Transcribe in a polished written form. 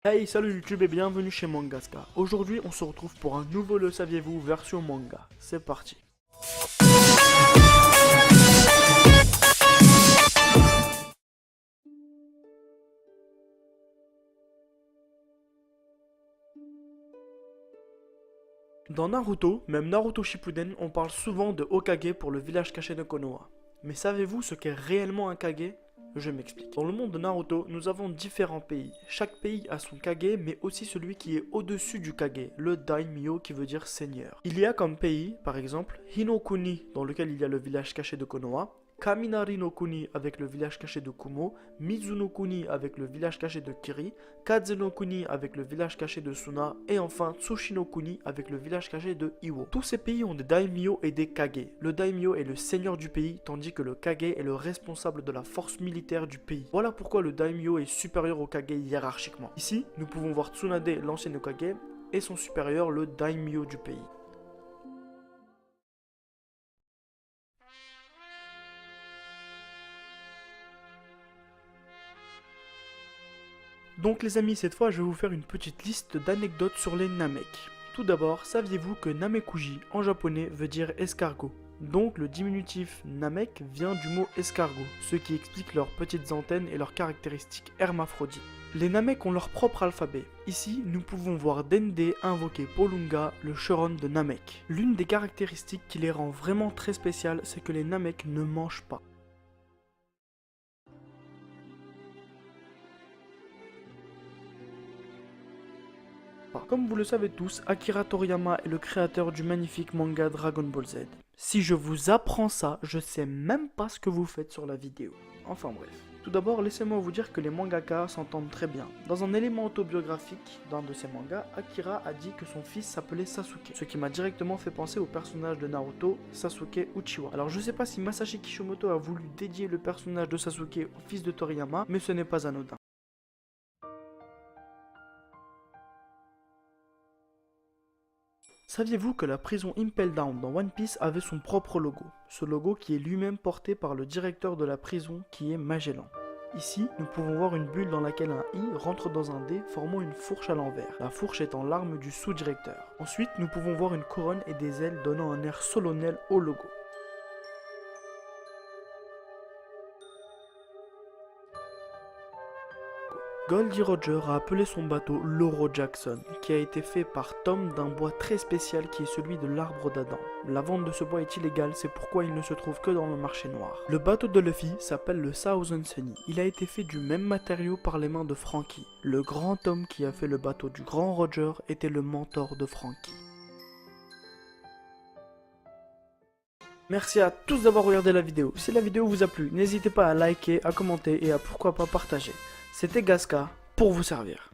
Hey, salut YouTube et bienvenue chez Mangaska. Aujourd'hui, on se retrouve pour un nouveau Le Saviez-vous version manga. C'est parti. Dans Naruto, même Naruto Shippuden, on parle souvent de Hokage pour le village caché de Konoha. Mais savez-vous ce qu'est réellement un Kage? Je m'explique. Dans le monde de Naruto, nous avons différents pays. Chaque pays a son Kage, mais aussi celui qui est au-dessus du Kage, le Daimyo qui veut dire seigneur. Il y a comme pays, par exemple, Hinokuni, dans lequel il y a le village caché de Konoha, Kaminari no Kuni avec le village caché de Kumo, Mizuno Kuni avec le village caché de Kiri, Kaze no Kuni avec le village caché de Suna, et enfin Tsushi no Kuni avec le village caché de Iwo. Tous ces pays ont des daimyo et des kage. Le daimyo est le seigneur du pays, tandis que le kage est le responsable de la force militaire du pays. Voilà pourquoi le daimyo est supérieur au kage hiérarchiquement. Ici, nous pouvons voir Tsunade, l'ancien Hokage, et son supérieur, le daimyo du pays. Donc les amis, cette fois je vais vous faire une petite liste d'anecdotes sur les Namek. Tout d'abord, saviez-vous que Namekuji en japonais veut dire escargot? Donc le diminutif Namek vient du mot escargot, ce qui explique leurs petites antennes et leurs caractéristiques hermaphrodites. Les Namek ont leur propre alphabet. Ici, nous pouvons voir Dende invoquer Polunga, le Shoron de Namek. L'une des caractéristiques qui les rend vraiment très spéciales, c'est que les Namek ne mangent pas. Comme vous le savez tous, Akira Toriyama est le créateur du magnifique manga Dragon Ball Z. Si je vous apprends ça, je sais même pas ce que vous faites sur la vidéo. Enfin bref. Tout d'abord, laissez-moi vous dire que les mangaka s'entendent très bien. Dans un élément autobiographique d'un de ses mangas, Akira a dit que son fils s'appelait Sasuke, ce qui m'a directement fait penser au personnage de Naruto, Sasuke Uchiwa. Alors je sais pas si Masashi Kishimoto a voulu dédier le personnage de Sasuke au fils de Toriyama, mais ce n'est pas anodin. Saviez-vous que la prison Impel Down dans One Piece avait son propre logo? Ce logo qui est lui-même porté par le directeur de la prison qui est Magellan. Ici, nous pouvons voir une bulle dans laquelle un I rentre dans un D formant une fourche à l'envers, la fourche étant l'arme du sous-directeur. Ensuite, nous pouvons voir une couronne et des ailes donnant un air solennel au logo. Goldie Roger a appelé son bateau l'Oro Jackson, qui a été fait par Tom d'un bois très spécial qui est celui de l'arbre d'Adam. La vente de ce bois est illégale, c'est pourquoi il ne se trouve que dans le marché noir. Le bateau de Luffy s'appelle le Thousand Sunny. Il a été fait du même matériau par les mains de Franky. Le grand homme qui a fait le bateau du grand Roger était le mentor de Franky. Merci à tous d'avoir regardé la vidéo. Si la vidéo vous a plu, n'hésitez pas à liker, à commenter et à pourquoi pas partager. C'était Gaska pour vous servir.